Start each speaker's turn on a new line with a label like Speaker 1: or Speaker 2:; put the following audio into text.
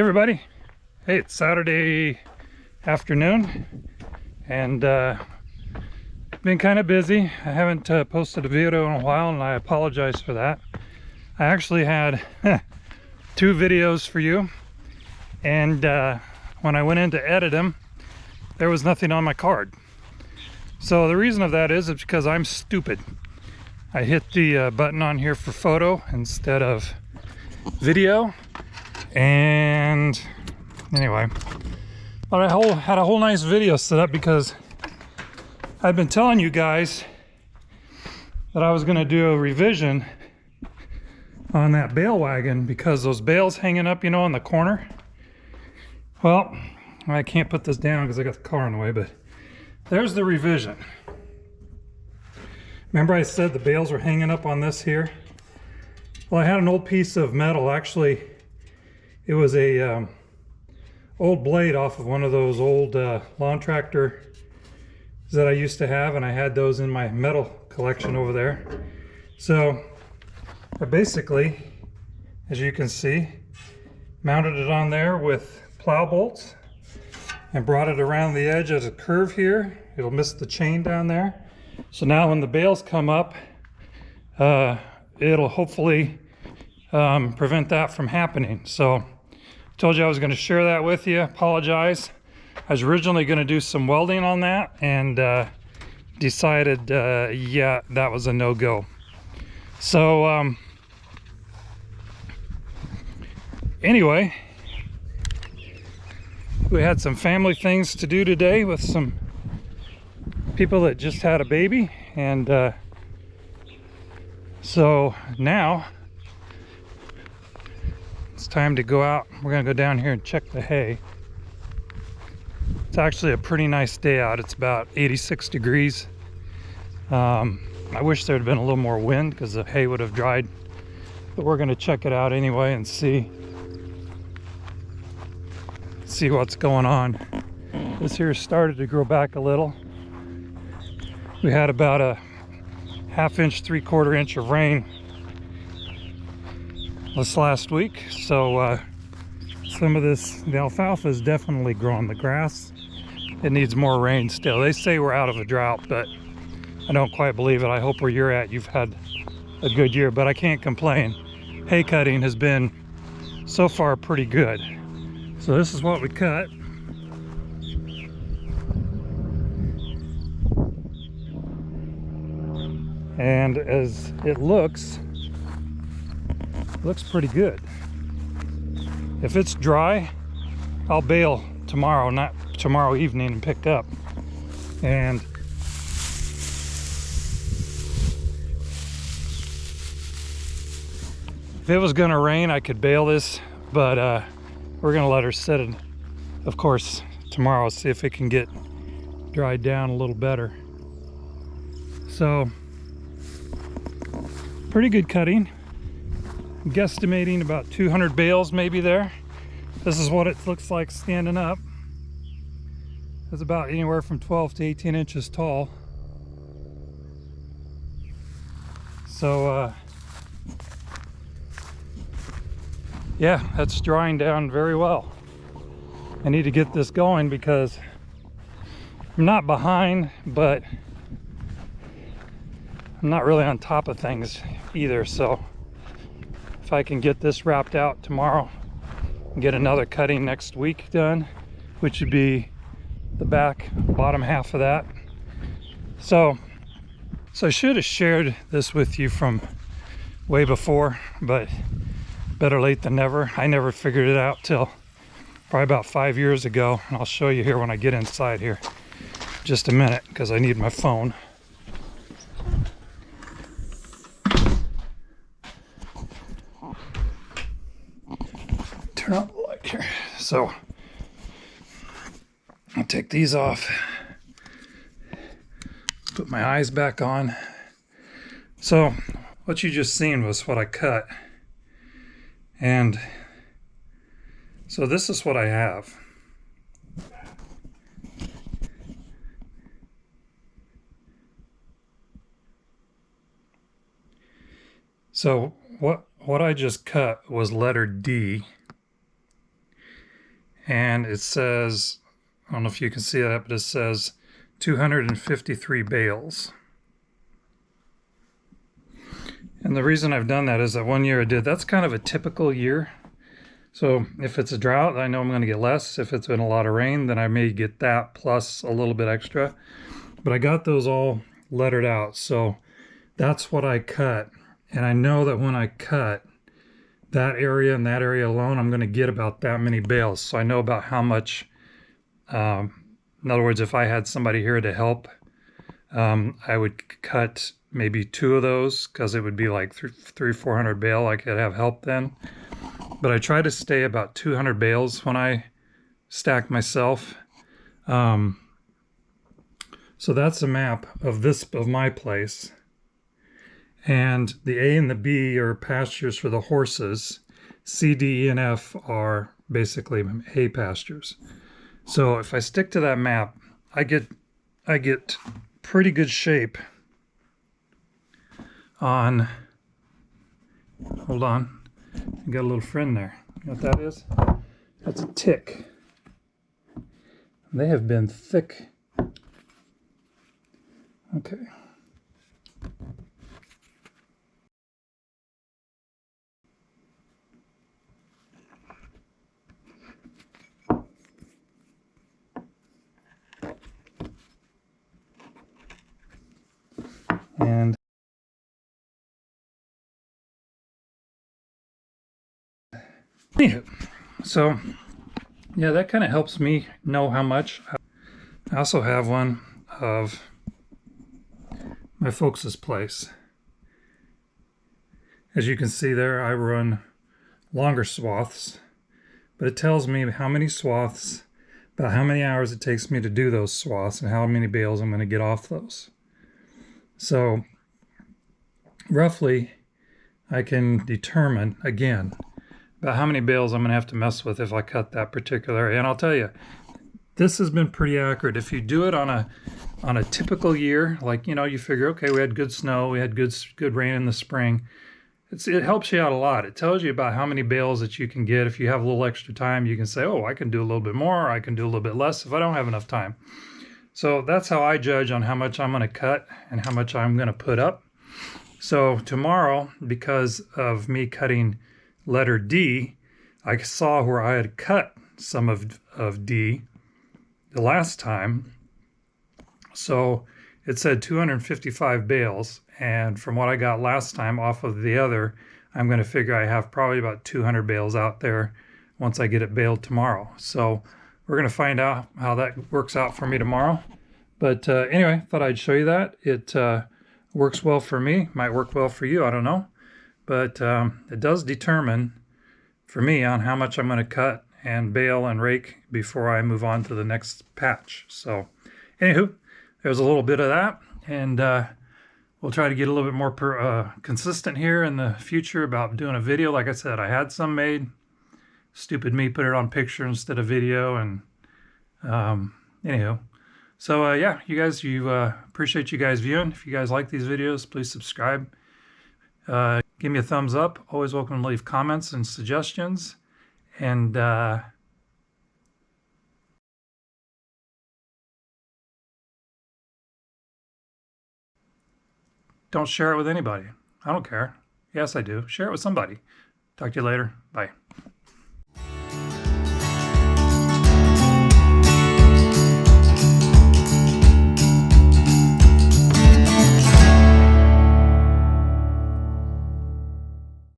Speaker 1: everybody. Hey, it's Saturday afternoon and been kind of busy. I haven't posted a video in a while and I apologize for that. I actually had 2 videos for you, and when I went in to edit them, there was nothing on my card. So the reason of that is it's because I'm stupid. I hit the button on here for photo instead of video, and anyway, but I had a whole nice video set up because I've been telling you guys that I was going to do a revision on that bale wagon because those bales hanging up, you know, in the corner. Well, I can't put this down because I got the car in the way, but there's the revision. Remember I said the bales were hanging up on this here? Well, I had an old piece of metal. Actually, it was a old blade off of one of those old lawn tractor that I used to have, and I had those in my metal collection over there. So I basically, as you can see, mounted it on there with plow bolts and brought it around the edge of the curve here. It'll miss the chain down there. So now when the bales come up, it'll hopefully prevent that from happening. So I told you I was going to share that with you. Apologize. I was originally going to do some welding on that and decided, yeah, that was a no-go. So anyway, we had some family things to do today with some people that just had a baby, and so now it's time to go out. We're gonna go down here and check the hay. It's actually a pretty nice day out. It's about 86 degrees. I wish there had been a little more wind because the hay would have dried, but we're gonna check it out anyway and see what's going on. This here started to grow back a little. We had about a 1/2 inch, 3/4 inch of rain this last week, so some of the alfalfa is definitely growing. The grass, it needs more rain still. They say we're out of a drought, but I don't quite believe it. I hope where you're at, you've had a good year, but I can't complain. Hay cutting has been so far pretty good. So this is what we cut. And as it looks pretty good. If it's dry, I'll bale tomorrow, not tomorrow evening, and pick up. And if it was gonna rain, I could bale this, but we're gonna let her sit, and of course tomorrow, see if it can get dried down a little better. So pretty good cutting. I'm guesstimating about 200 bales maybe there. This is what it looks like standing up. It's about anywhere from 12 to 18 inches tall. So yeah, that's drying down very well. I need to get this going because I'm not behind, but I'm not really on top of things either. So if I can get this wrapped out tomorrow and get another cutting next week done, which would be the bottom half of that. So I should have shared this with you from way before, but better late than never. I never figured it out till probably about 5 years ago, and I'll show you here when I get inside here. Just a minute, because I need my phone. Turn on the light here. So I'll take these off, put my eyes back on. So what you just seen was what I cut, and so this is what I have. So what I just cut was letter D, and it says, I don't know if you can see that, but it says 253 bales. And the reason I've done that is that one year I did, that's kind of a typical year. So if it's a drought, I know I'm going to get less. If it's been a lot of rain, then I may get that plus a little bit extra. But I got those all lettered out. So that's what I cut. And I know that when I cut that area and that area alone, I'm going to get about that many bales. So I know about how much, in other words, if I had somebody here to help, I would cut maybe 2 of those because it would be like 300-400 bale. I could have help then. But I try to stay about 200 bales when I stack myself. So that's a map of my place. And the A and the B are pastures for the horses. C, D, E, and F are basically hay pastures. So if I stick to that map, I get pretty good shape on, hold on, I got a little friend there. You know what that is? That's a tick. They have been thick. Okay. And anywho, so yeah, that kind of helps me know how much. I also have one of my folks' place. As you can see there, I run longer swaths, but it tells me how many swaths, about how many hours it takes me to do those swaths and how many bales I'm going to get off those. So roughly I can determine, again, about how many bales I'm going to have to mess with if I cut that particular area. And I'll tell you, this has been pretty accurate. If you do it on a typical year, like, you know, you figure, okay, we had good snow, we had good rain in the spring, it helps you out a lot. It tells you about how many bales that you can get. If you have a little extra time, you can say, oh, I can do a little bit more, or I can do a little bit less if I don't have enough time. So that's how I judge on how much I'm going to cut and how much I'm going to put up. So tomorrow, because of me cutting letter D, I saw where I had cut some of D the last time. So it said 255 bales. And from what I got last time off of the other, I'm going to figure I have probably about 200 bales out there once I get it baled tomorrow. So we're going to find out how that works out for me tomorrow. But anyway, thought I'd show you that. It works well for me. Might work well for you. I don't know. But it does determine for me on how much I'm going to cut and bale and rake before I move on to the next patch. So anywho, there's a little bit of that. And we'll try to get a little bit more consistent here in the future about doing a video. Like I said, I had some made. Stupid me put it on picture instead of video. And anywho. So yeah, you guys, appreciate you guys viewing. If you guys like these videos, please subscribe. Give me a thumbs up. Always welcome to leave comments and suggestions. And don't share it with anybody. I don't care. Yes, I do. Share it with somebody. Talk to you later. Bye.